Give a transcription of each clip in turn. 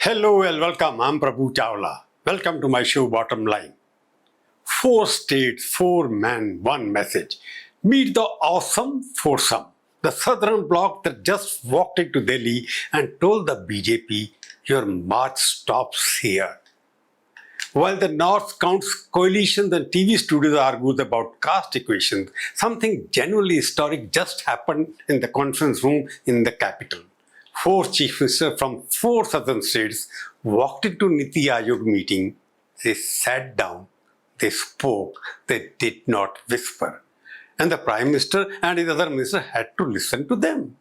Hello and welcome. I'm Prabhu Chawla. Welcome to my show BottomLine. 4 states, 4 men, 1 message. Meet the Awesome Foursome, the southern bloc that just walked into Delhi and told the BJP, your march stops here. While the North counts coalitions and TV studios argues about caste equations, something genuinely historic just happened in the conference room in the capital. 4 chief ministers from 4 southern states walked into NITI Aayog meeting. They sat down, they spoke, they did not whisper. And the Prime Minister and his other ministers had to listen to them.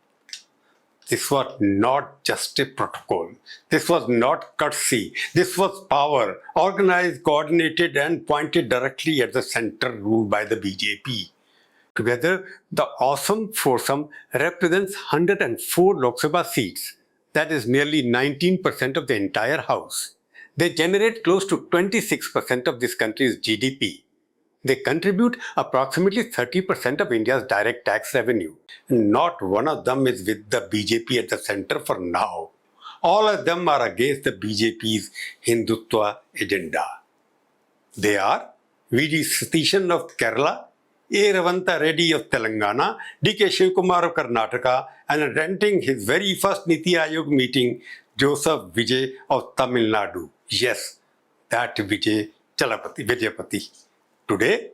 This was not just a protocol. This was not courtesy. This was power, organized, coordinated and pointed directly at the center ruled by the BJP. Together, the Awesome Foursome represents 104 Lok Sabha seats. That is nearly 19% of the entire House. They generate close to 26% of this country's GDP. They contribute approximately 30% of India's direct tax revenue. Not one of them is with the BJP at the center for now. All of them are against the BJP's Hindutva agenda. They are Vijay Satheesan of Kerala, Revanth Reddy of Telangana, DK Shivakumar of Karnataka, and attending his very first NITI Aayog meeting, Joseph Vijay of Tamil Nadu. Yes, that Vijayapati. Today,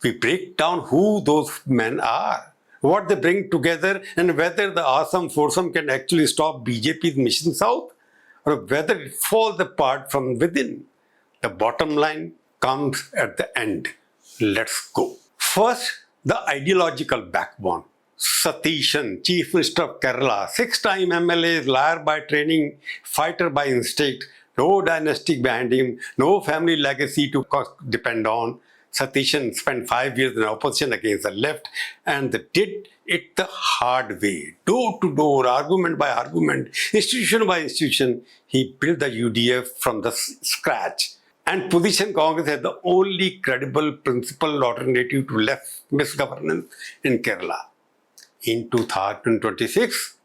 we break down who those men are, what they bring together, and whether the Awesome Foursome can actually stop BJP's mission south, or whether it falls apart from within. The bottom line comes at the end. Let's go. First, the ideological backbone. Satheesan, Chief Minister of Kerala, 6-time MLA, liar by training, fighter by instinct, no dynasty behind him, no family legacy to depend on. Satheesan spent 5 years in opposition against the left and they did it the hard way. Door to door, argument by argument, institution by institution, he built the UDF from the scratch and positioned Congress as the only credible principled alternative to left misgovernance in Kerala. In 2026,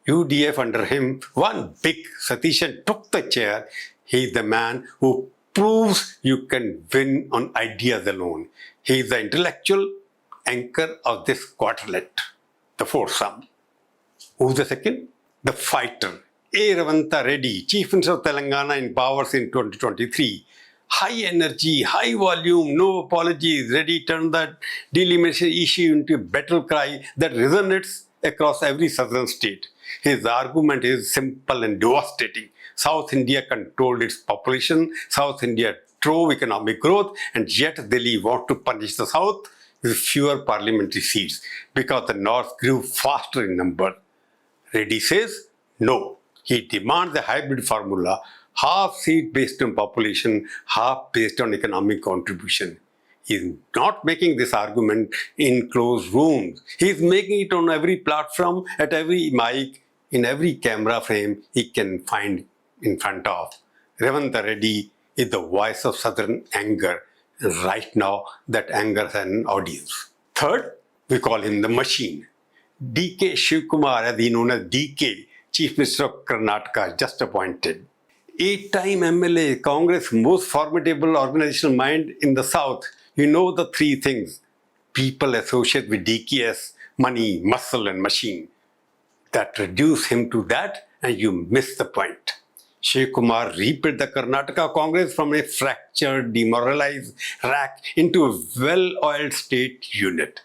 UDF under him, one big Satheesan took the chair. He is the man who proves you can win on ideas alone. He is the intellectual anchor of this quartet, the foursome. Who's the second? The fighter. Revanth Reddy, Chief Minister of Telangana in powers in 2023. High energy, high volume, no apologies. Reddy turned that Delimitation issue into a battle cry that resonates across every southern state. His argument is simple and devastating. South India controlled its population, South India drove economic growth, and yet Delhi wants to punish the South with fewer parliamentary seats because the North grew faster in number. Reddy says no. He demands a hybrid formula, half seat based on population, half based on economic contribution. He is not making this argument in closed rooms. He is making it on every platform, at every mic, in every camera frame he can find in front of. Revanth Reddy is the voice of southern anger. Right now, that anger has an audience. Third, we call him the machine. DK Shivakumar, as he known as DK, Chief Minister of Karnataka, just appointed. 8-time MLA, Congress' most formidable organizational mind in the South. You know the 3 things. People associate with DKS, money, muscle and machine. That reduce him to that and you miss the point. Shivakumar rebuilt the Karnataka Congress from a fractured, demoralized rack into a well-oiled state unit.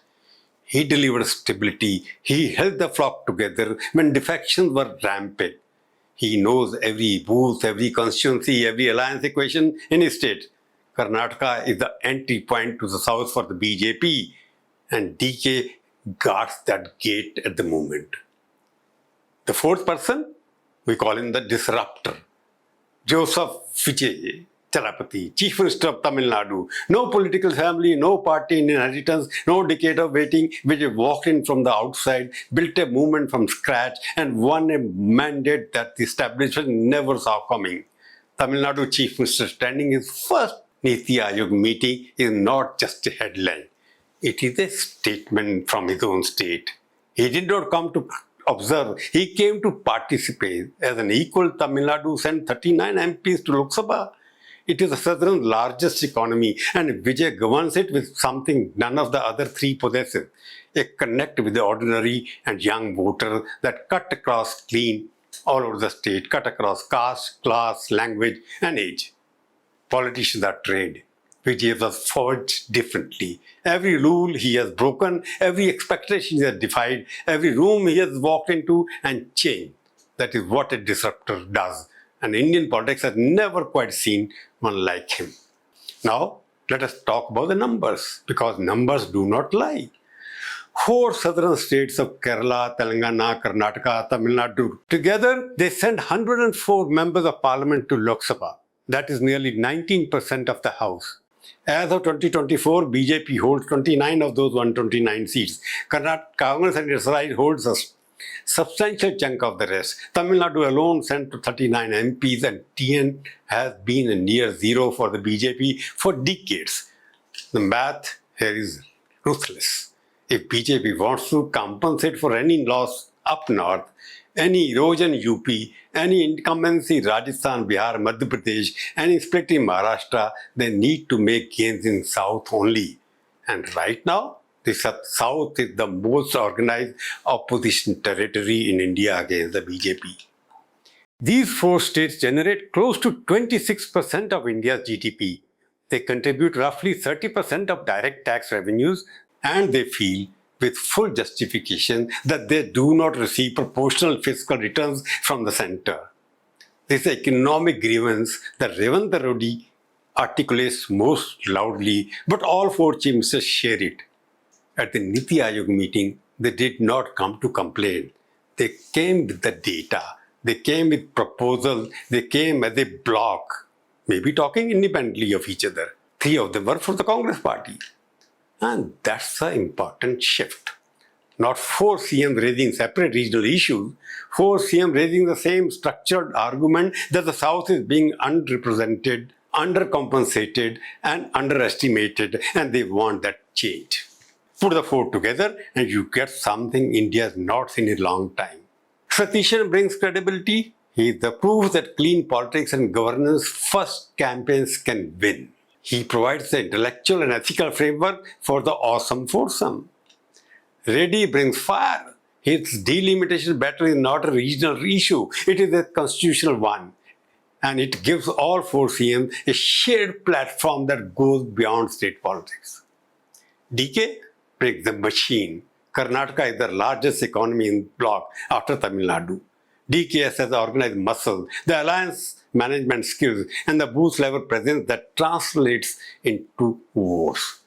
He delivered stability. He held the flock together when defections were rampant. He knows every booth, every constituency, every alliance equation in his state. Karnataka is the entry point to the south for the BJP, and DK guards that gate at the moment. The fourth person, we call him the disruptor. Joseph Vijay, Chief Minister of Tamil Nadu. No political family, no party in inheritance, no decade of waiting. Vijay walked in from the outside, built a movement from scratch, and won a mandate that the establishment never saw coming. Tamil Nadu Chief Minister standing his first NITI Aayog meeting is not just a headline. It is a statement from his own state. He did not come to observe. He came to participate. As an equal, Tamil Nadu sent 39 MPs to Lok Sabha. It is the southern's largest economy, and Vijay governs it with something none of the other three possesses: a connect with the ordinary and young voter that cut across clean all over the state, cut across caste, class, language, and age. Politicians are trained. Vijay was forged differently. Every rule he has broken, every expectation he has defied, every room he has walked into and changed. That is what a disruptor does. And Indian politics has never quite seen one like him. Now, let us talk about the numbers, because numbers do not lie. Four southern states of Kerala, Telangana, Karnataka, Tamil Nadu, together they sent 104 members of parliament to Lok Sabha. That is nearly 19% of the House. As of 2024, BJP holds 29 of those 129 seats. Karnataka Congress and its right holds a substantial chunk of the rest. Tamil Nadu alone sent to 39 MPs, and TN has been a near zero for the BJP for decades. The math here is ruthless. If BJP wants to compensate for any loss up north, any erosion UP, any incumbency Rajasthan, Bihar, Madhya Pradesh, any split in Maharashtra, they need to make gains in south only. And right now, the south is the most organized opposition territory in India against the BJP. These four states generate close to 26% of India's GDP. They contribute roughly 30% of direct tax revenues, and they feel with full justification that they do not receive proportional fiscal returns from the center. This economic grievance that Revanth articulates most loudly, but all four chief ministers share it. At the NITI Aayog meeting, they did not come to complain. They came with the data. They came with proposals. They came as a bloc, maybe talking independently of each other. Three of them were for the Congress party. And that's the important shift. Not four CMs raising separate regional issues, four CMs raising the same structured argument that the South is being underrepresented, undercompensated, and underestimated, and they want that change. Put the four together and you get something India has not seen in a long time. Satheesan brings credibility. He is the proof that clean politics and governance first campaigns can win. He provides the intellectual and ethical framework for the Awesome Foursome. Reddy brings fire. His delimitation battle is not a regional issue, it is a constitutional one. And it gives all four CMs a shared platform that goes beyond state politics. DK brings the machine. Karnataka is the largest economy in bloc after Tamil Nadu. DKS has the organized muscle, the alliance management skills, and the booth level presence that translates into wars.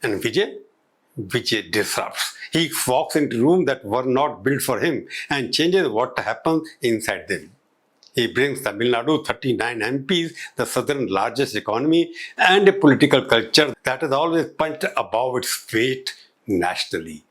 And Vijay disrupts. He walks into rooms that were not built for him and changes what happens inside them. He brings Tamil Nadu 39 MPs, the southern largest economy, and a political culture that has always punched above its weight nationally.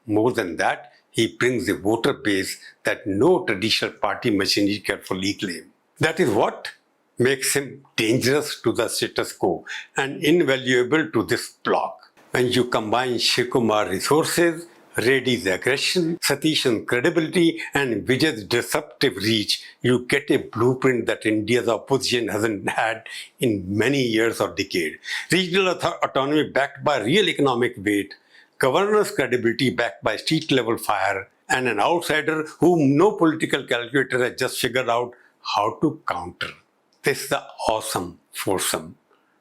More than that, he brings a voter base that no traditional party machinery can fully claim. That is what makes him dangerous to the status quo and invaluable to this bloc. When you combine Shivakumar's resources, Reddy's aggression, Satheesan's credibility, and Vijay's disruptive reach, you get a blueprint that India's opposition hasn't had in many years or decades. Regional autonomy backed by real economic weight, governor's credibility backed by street-level fire, and an outsider whom no political calculator has just figured out how to counter. This is the Awesome Foursome.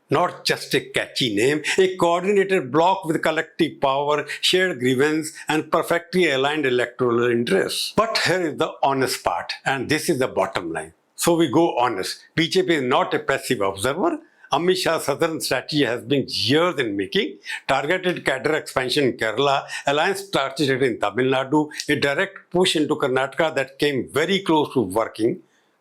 Not just a catchy name, a coordinated bloc with collective power, shared grievance, and perfectly aligned electoral interests. But here is the honest part, and this is the bottom line. So we go honest. BJP is not a passive observer. Amit Shah's southern strategy has been years in making. Targeted cadre expansion in Kerala, alliance targeted in Tamil Nadu, a direct push into Karnataka that came very close to working.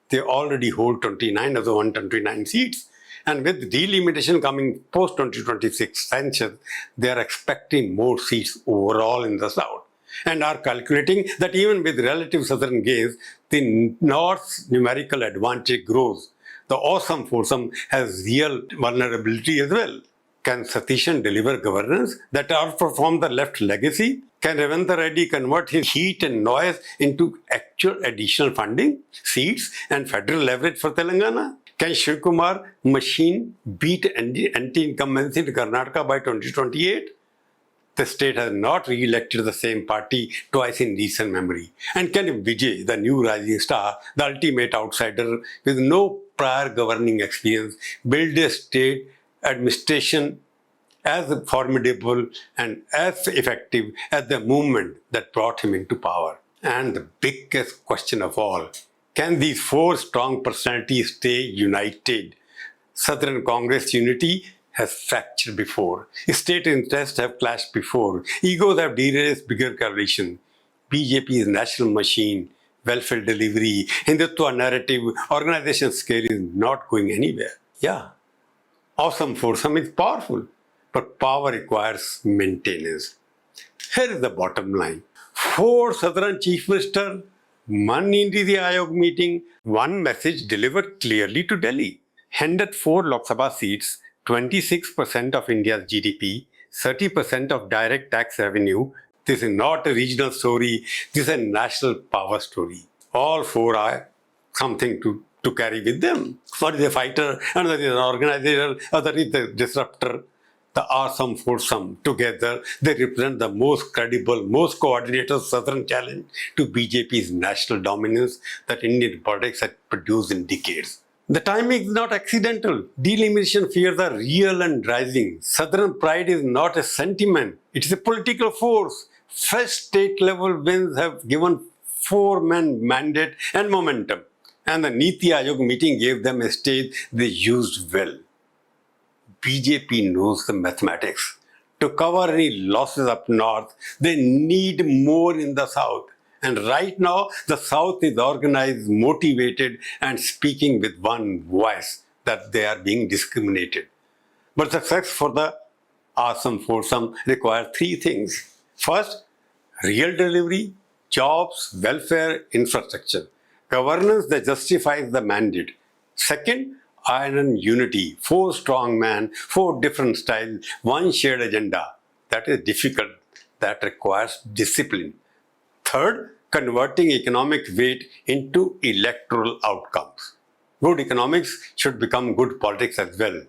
They already hold 29 of the 129 seats. And with delimitation coming post-2026 sanctions, they are expecting more seats overall in the south and are calculating that even with relative southern gains, the north's numerical advantage grows. The Awesome Foursome has real vulnerability as well. Can Satheesan deliver governance that outperform the left legacy? Can Revanth Reddy convert his heat and noise into actual additional funding, seats, and federal leverage for Telangana? Can Shivakumar machine beat anti-incumbency in Karnataka by 2028? The state has not re-elected the same party twice in recent memory. And can Vijay, the new rising star, the ultimate outsider with no prior governing experience, build a state administration as formidable and as effective as the movement that brought him into power? And the biggest question of all, can these four strong personalities stay united? Southern Congress unity has fractured before. State interests have clashed before. Egos have derailed bigger coalition. BJP's national machine, welfare delivery, Hindutva narrative, organization scale is not going anywhere. Yeah, Awesome Foursome is powerful, but power requires maintenance. Here is the bottom line. Four Southern Chief Minister, one NITI Aayog meeting, one message delivered clearly to Delhi. Handed 4 Lok Sabha seats, 26% of India's GDP, 30% of direct tax revenue. This is not a regional story, this is a national power story. All four are something to carry with them. One is a fighter, another is an organizer, other is the disruptor. The Awesome Foursome. Together, they represent the most credible, most coordinated Southern challenge to BJP's national dominance that Indian politics had produced in decades. The timing is not accidental. Delimitation fears are real and rising. Southern pride is not a sentiment. It is a political force. Fresh state-level wins have given 4 men mandate and momentum. And the NITI Aayog meeting gave them a stage they used well. BJP knows the mathematics. To cover any losses up north, they need more in the south. And right now, the south is organized, motivated, and speaking with one voice that they are being discriminated. But success for the Awesome Foursome requires 3 things. First, real delivery, jobs, welfare, infrastructure. Governance that justifies the mandate. Second, iron unity, 4 strong men, 4 different styles, 1 shared agenda. That is difficult. That requires discipline. Third, converting economic weight into electoral outcomes. Good economics should become good politics as well.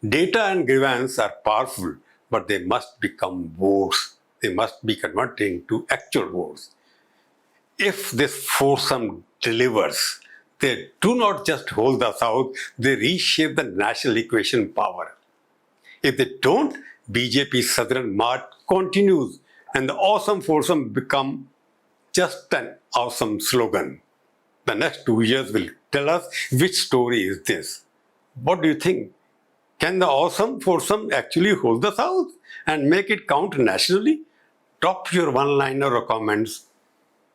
Data and grievance are powerful, but they must become votes. They must be converted into actual votes. If this foursome delivers, they do not just hold the South, they reshape the national equation power. If they don't, BJP's Southern march continues and the Awesome Foursome become just an awesome slogan. The next 2 years will tell us which story is this. What do you think? Can the Awesome Foursome actually hold the South and make it count nationally? Drop your one-liner or comments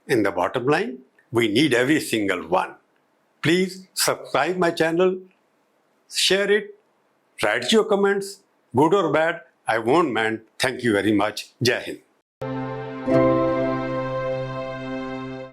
in the bottom line. We need every single one. Please subscribe my channel, share it, write your comments, good or bad, I won't mind. Thank you very much. Jai Hind.